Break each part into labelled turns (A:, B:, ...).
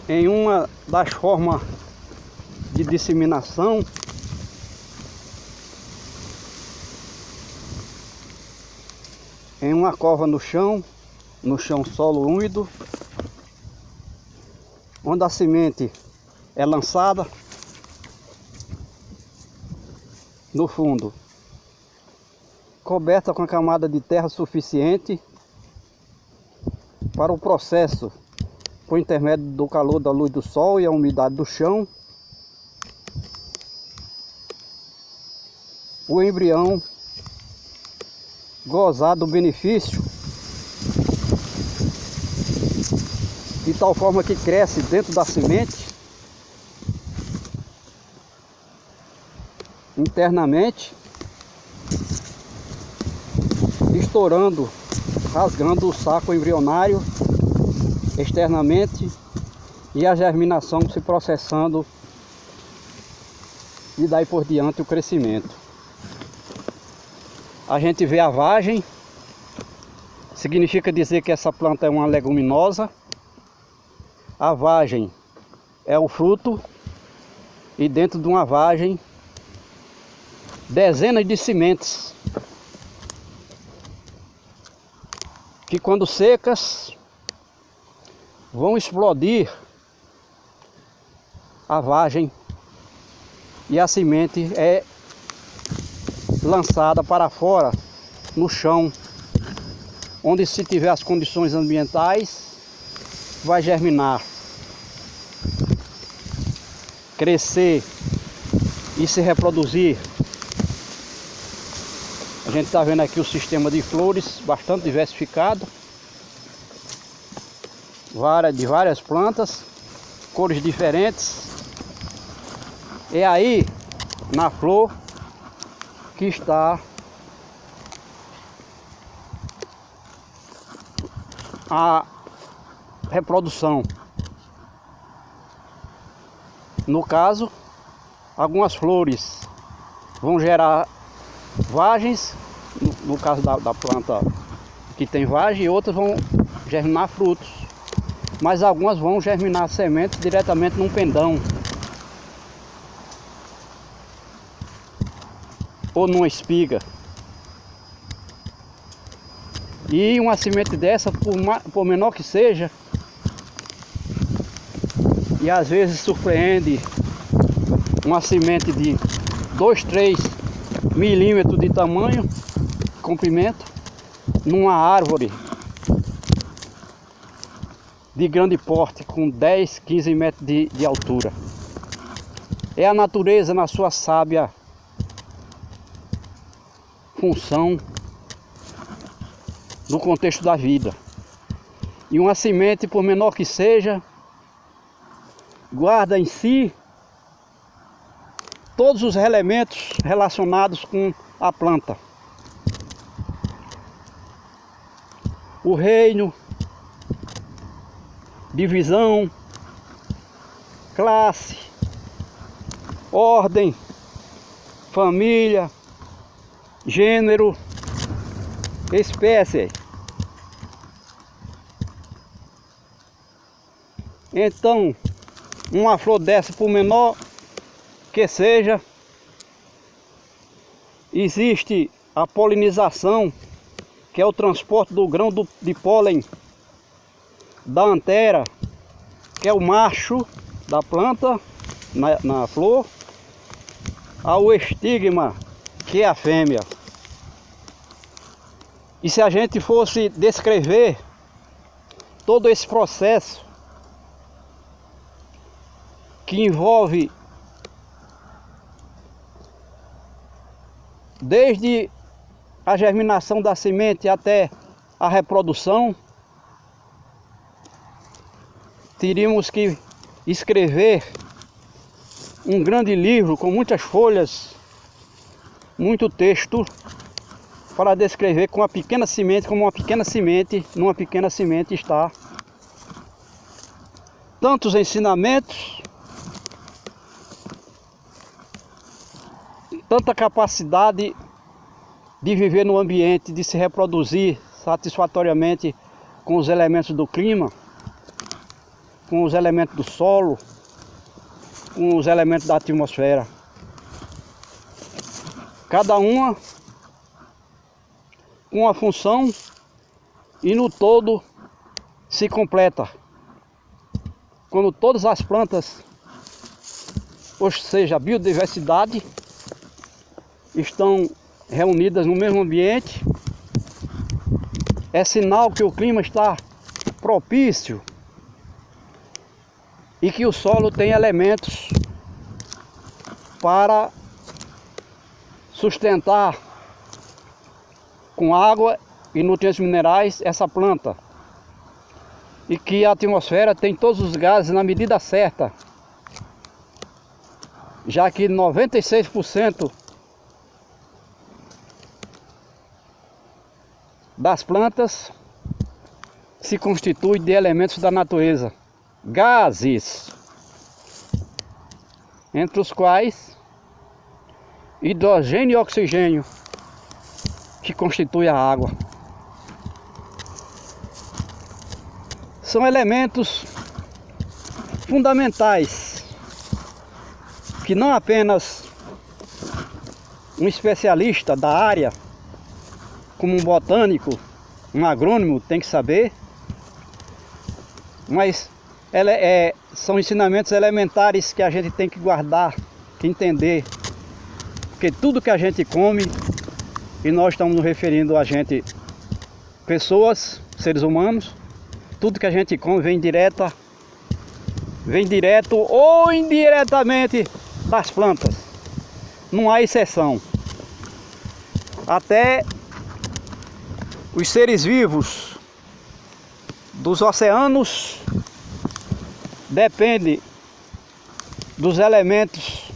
A: em uma das formas de disseminação em uma cova no chão solo úmido, onde a semente é lançada no fundo, coberta com a camada de terra suficiente para o processo, por intermédio do calor da luz do sol e a umidade do chão, o embrião gozar do benefício de tal forma que cresce dentro da semente internamente, estourando, rasgando o saco embrionário externamente e a germinação se processando e daí por diante o crescimento. A gente vê a vagem, significa dizer que essa planta é uma leguminosa. A vagem é o fruto e dentro de uma vagem dezenas de sementes que, quando secas, vão explodir a vagem e a semente é lançada para fora no chão, onde, se tiver as condições ambientais, vai germinar, crescer e se reproduzir. A gente está vendo aqui o sistema de flores bastante diversificado, de várias plantas, cores diferentes. É aí, na flor, que está a reprodução. No caso, algumas flores vão gerar vagens, no caso da planta que tem vagem, e outras vão germinar frutos, mas algumas vão germinar sementes diretamente num pendão ou numa espiga. E uma semente dessa, por menor que seja, e às vezes surpreende uma semente de 2, 3 milímetros de tamanho, comprimento, numa árvore de grande porte, com 10, 15 metros de altura. É a natureza na sua sábia função no contexto da vida. E uma semente, por menor que seja, guarda em si todos os elementos relacionados com a planta. O reino, divisão, classe, ordem, família, gênero, espécie. Então, uma flor dessa, por menor que seja, existe a polinização, que é o transporte do grão de pólen da antera, que é o macho da planta na flor, ao estigma, que é a fêmea. E se a gente fosse descrever todo esse processo que envolve desde a germinação da semente até a reprodução, teríamos que escrever um grande livro com muitas folhas, muito texto, para descrever com uma pequena semente, como uma pequena semente, numa pequena semente está tantos ensinamentos, tanta capacidade de viver no ambiente, de se reproduzir satisfatoriamente com os elementos do clima, com os elementos do solo, com os elementos da atmosfera. Cada uma com uma função e no todo se completa. Quando todas as plantas, ou seja, a biodiversidade, estão reunidas no mesmo ambiente, é sinal que o clima está propício e que o solo tem elementos para sustentar com água e nutrientes minerais essa planta, e que a atmosfera tem todos os gases na medida certa, já que 96% das plantas se constitui de elementos da natureza, gases, entre os quais hidrogênio e oxigênio, que constitui a água. São elementos fundamentais que não apenas um especialista da área, como um botânico, um agrônomo, tem que saber, mas são ensinamentos elementares que a gente tem que guardar, que entender, porque tudo que a gente come, e nós estamos nos referindo a gente, pessoas, seres humanos, tudo que a gente come vem direto ou indiretamente das plantas. Não há exceção. Até os seres vivos dos oceanos dependem dos elementos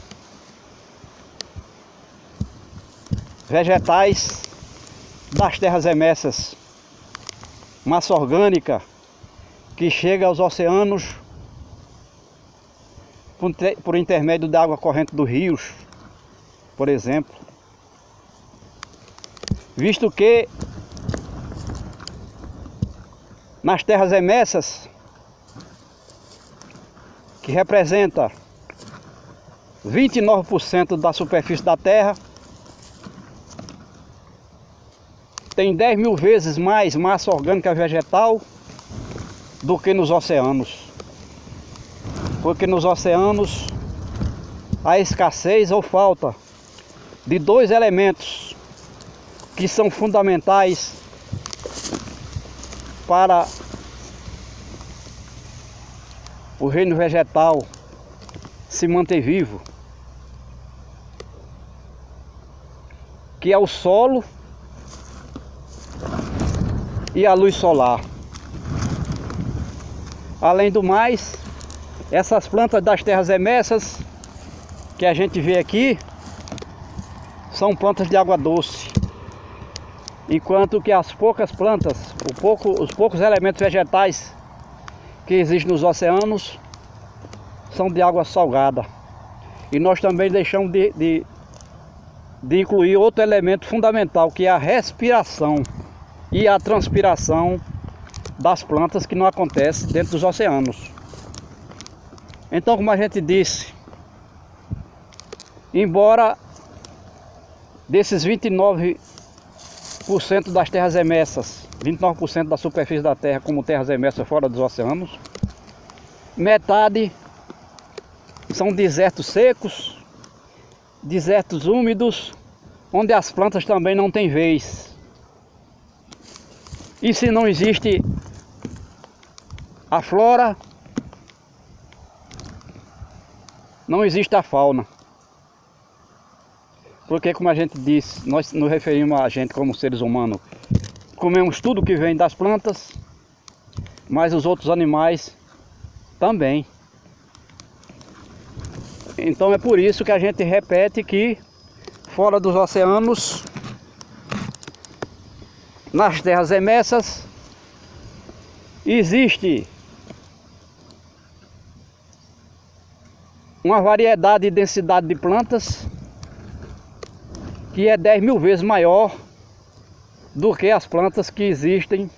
A: vegetais das terras emersas, massa orgânica que chega aos oceanos por intermédio da água corrente dos rios, por exemplo. Visto que nas terras emersas, que representa 29% da superfície da terra, tem 10.000 vezes mais massa orgânica vegetal do que nos oceanos. Porque nos oceanos há escassez ou falta de dois elementos que são fundamentais para o reino vegetal se manter vivo, que é o solo e a luz solar. Além do mais, essas plantas das terras emersas que a gente vê aqui são plantas de água doce, enquanto que as poucas plantas, os poucos elementos vegetais que existem nos oceanos são de água salgada. E nós também deixamos de incluir outro elemento fundamental, que é a respiração e a transpiração das plantas, que não acontece dentro dos oceanos. Então, como a gente disse, embora desses 29% das terras emersas, 29% da superfície da terra como terras emersas fora dos oceanos, metade são desertos secos, desertos úmidos, onde as plantas também não têm vez. E se não existe a flora, não existe a fauna. Porque, como a gente disse, nós nos referimos a gente como seres humanos, comemos tudo que vem das plantas, mas os outros animais também. Então é por isso que a gente repete que fora dos oceanos, nas terras emersas, existe uma variedade e densidade de plantas que é 10.000 vezes maior do que as plantas que existem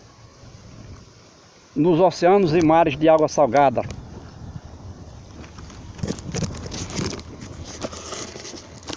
A: nos oceanos e mares de água salgada.